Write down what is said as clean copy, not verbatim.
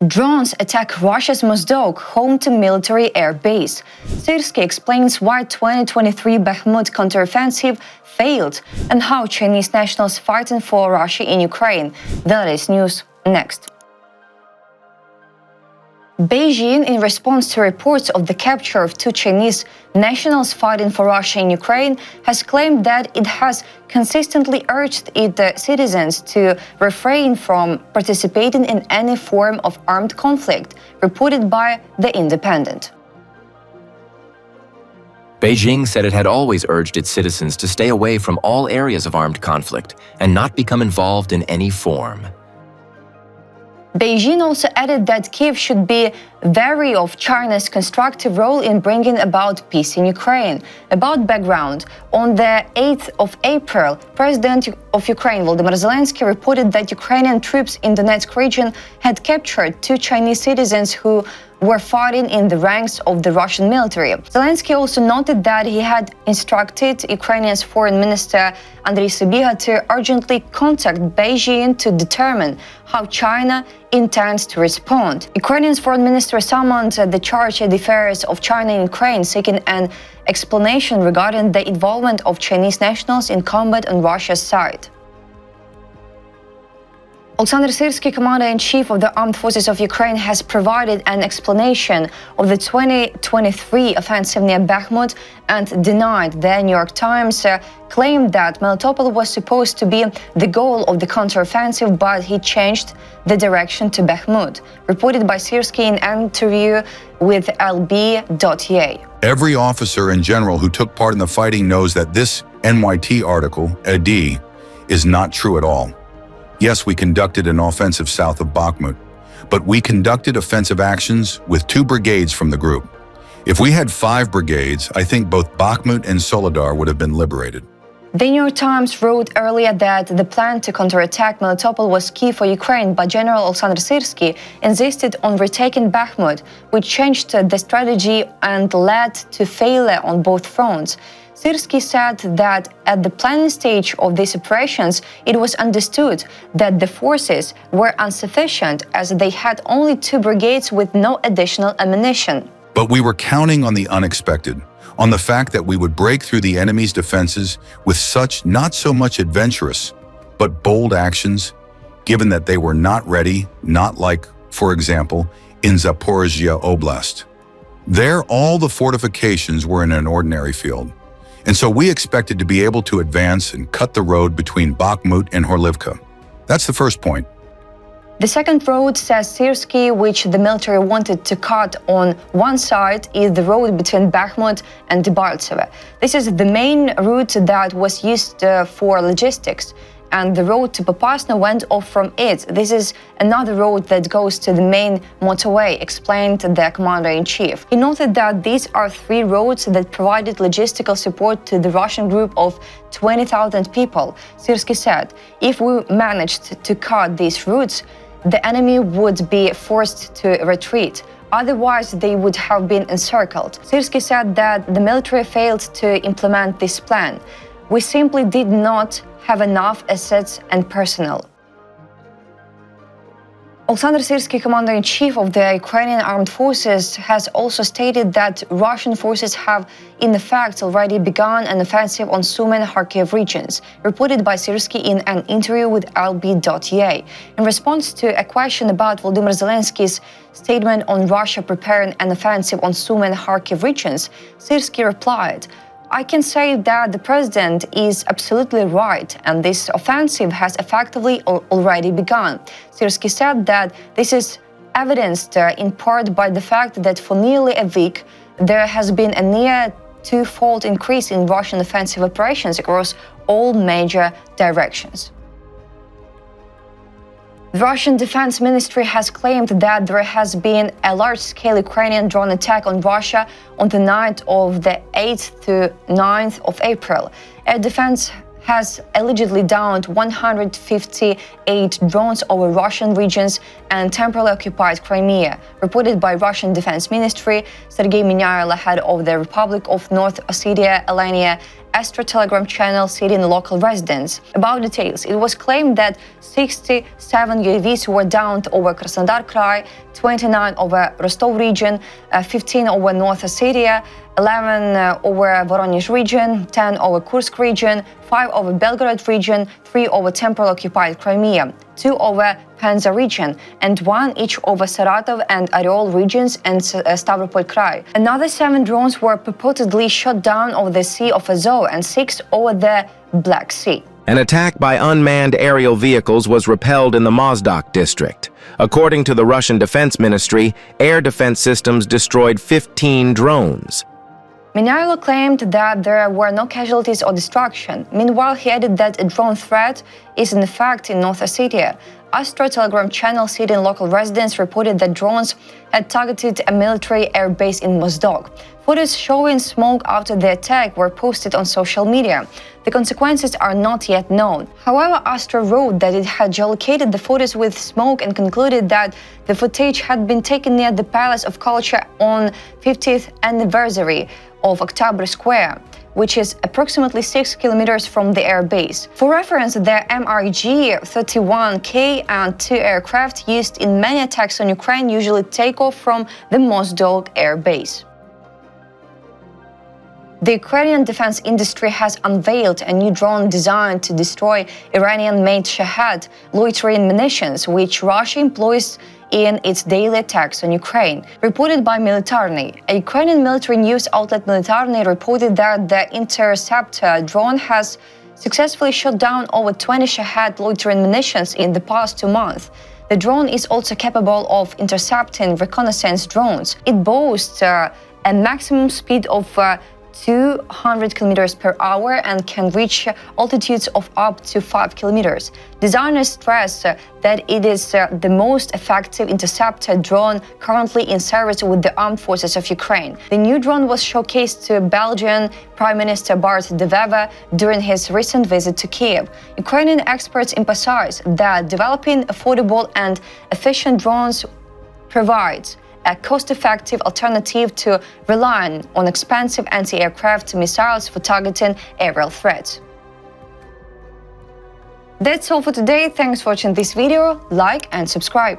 Drones attack Russia's Mozdok, home to military air base. Syrskyi explains why 2023 Bakhmut counteroffensive failed and how Chinese nationals fighting for Russia in Ukraine. The latest news next. Beijing, in response to reports of the capture of two Chinese nationals fighting for Russia in Ukraine, has claimed that it has consistently urged its citizens to refrain from participating in any form of armed conflict, reported by The Independent. Beijing said it had always urged its citizens to stay away from all areas of armed conflict and not become involved in any form. Beijing also added that Kyiv should be wary of China's constructive role in bringing about peace in Ukraine. About background, on the 8th of April, President of Ukraine Volodymyr Zelensky reported that Ukrainian troops in the Donetsk region had captured two Chinese citizens who were fighting in the ranks of the Russian military. Zelensky also noted that he had instructed Ukraine's Foreign Minister Andriy Sybiha to urgently contact Beijing to determine how China intends to respond. Ukraine's Foreign Minister summoned the Charge d'Affaires of China in Ukraine, seeking an explanation regarding the involvement of Chinese nationals in combat on Russia's side. Alexander Syrskyi, Commander-in-Chief of the Armed Forces of Ukraine, has provided an explanation of the 2023 offensive near Bakhmut and denied the New York Times claim that Melitopol was supposed to be the goal of the counteroffensive, but he changed the direction to Bakhmut, reported by Syrskyi in an interview with LB.ua. Every officer and general who took part in the fighting knows that this NYT article, AD, is not true at all. Yes, we conducted an offensive south of Bakhmut, but we conducted offensive actions with 2 brigades from the group. If we had 5 brigades, I think both Bakhmut and Soledar would have been liberated. The New York Times wrote earlier that the plan to counterattack Melitopol was key for Ukraine, but General Alexander Syrskyi insisted on retaking Bakhmut, which changed the strategy and led to failure on both fronts. Syrskyi said that at the planning stage of these operations, it was understood that the forces were insufficient as they had only 2 brigades with no additional ammunition. But we were counting on the unexpected, on the fact that we would break through the enemy's defenses with such not so much adventurous, but bold actions, given that they were not ready, not like, for example, in Zaporizhia Oblast. There, all the fortifications were in an ordinary field. And so we expected to be able to advance and cut the road between Bakhmut and Horlivka. That's the first point. The second road, says Syrskyi, which the military wanted to cut on one side, is the road between Bakhmut and Debaltseve. This is the main route that was used for logistics, and the road to Popasna went off from it. This is another road that goes to the main motorway, explained the Commander-in-Chief. He noted that these are 3 roads that provided logistical support to the Russian group of 20,000 people. Syrskyi said, if we managed to cut these routes, the enemy would be forced to retreat. Otherwise, they would have been encircled. Syrskyi said that the military failed to implement this plan. We simply did not have enough assets and personnel. Alexander Syrskyi, Commander-in-Chief of the Ukrainian Armed Forces, has also stated that Russian forces have, in fact, already begun an offensive on Sumy and Kharkiv regions, reported by Syrskyi in an interview with LB.ua. In response to a question about Volodymyr Zelensky's statement on Russia preparing an offensive on Sumy and Kharkiv regions, Syrskyi replied, I can say that the president is absolutely right, and this offensive has effectively already begun. Syrskyi said that this is evidenced in part by the fact that for nearly a week there has been a near 2-fold increase in Russian offensive operations across all major directions. The Russian Defense Ministry has claimed that there has been a large-scale Ukrainian drone attack on Russia on the night of the 8th to 9th of April. Air defense has allegedly downed 158 drones over Russian regions and temporarily occupied Crimea, reported by Russian Defense Ministry. Sergei Minyailo, head of the Republic of North Ossetia, Alania, Astro Telegram channel citing local residents. About details, it was claimed that 67 UAVs were downed over Krasnodar Krai, 29 over Rostov region, 15 over North Ossetia, 11 over Voronezh region, 10 over Kursk region, 5 over Belgorod region, 3 over temporarily occupied Crimea, 2 over Penza region, and 1 each over Saratov and Oryol regions and Stavropol Krai. Another 7 drones were purportedly shot down over the Sea of Azov and 6 over the Black Sea. An attack by unmanned aerial vehicles was repelled in the Mozdok district. According to the Russian Defense Ministry, air defense systems destroyed 15 drones. Minailo claimed that there were no casualties or destruction. Meanwhile, he added that a drone threat is in effect in North Ossetia. Astro Telegram channel citing local residents reported that drones had targeted a military air base in Mozdok. Photos showing smoke after the attack were posted on social media. The consequences are not yet known. However, Astro wrote that it had geolocated the photos with smoke and concluded that the footage had been taken near the Palace of Culture on 50th anniversary of October Square, which is approximately 6 kilometers from the air base. For reference, the MRG-31K and 2 aircraft used in many attacks on Ukraine usually take off from the Mozdok air base. The Ukrainian defense industry has unveiled a new drone designed to destroy Iranian-made Shahed loitering munitions, which Russia employs in its daily attacks on Ukraine. Reported by Militarny, a Ukrainian military news outlet Militarny reported that the interceptor drone has successfully shot down over 20 Shahed loitering munitions in the past 2 months. The drone is also capable of intercepting reconnaissance drones. It boasts a maximum speed of 200 kilometers per hour and can reach altitudes of up to 5 kilometers. Designers stress that it is the most effective interceptor drone currently in service with the armed forces of Ukraine. The new drone was showcased to Belgian Prime Minister Bart De Wever during his recent visit to Kyiv. Ukrainian experts emphasize that developing affordable and efficient drones provides a cost-effective alternative to relying on expensive anti-aircraft missiles for targeting aerial threats. That's all for today. Thanks for watching this video. Like and subscribe.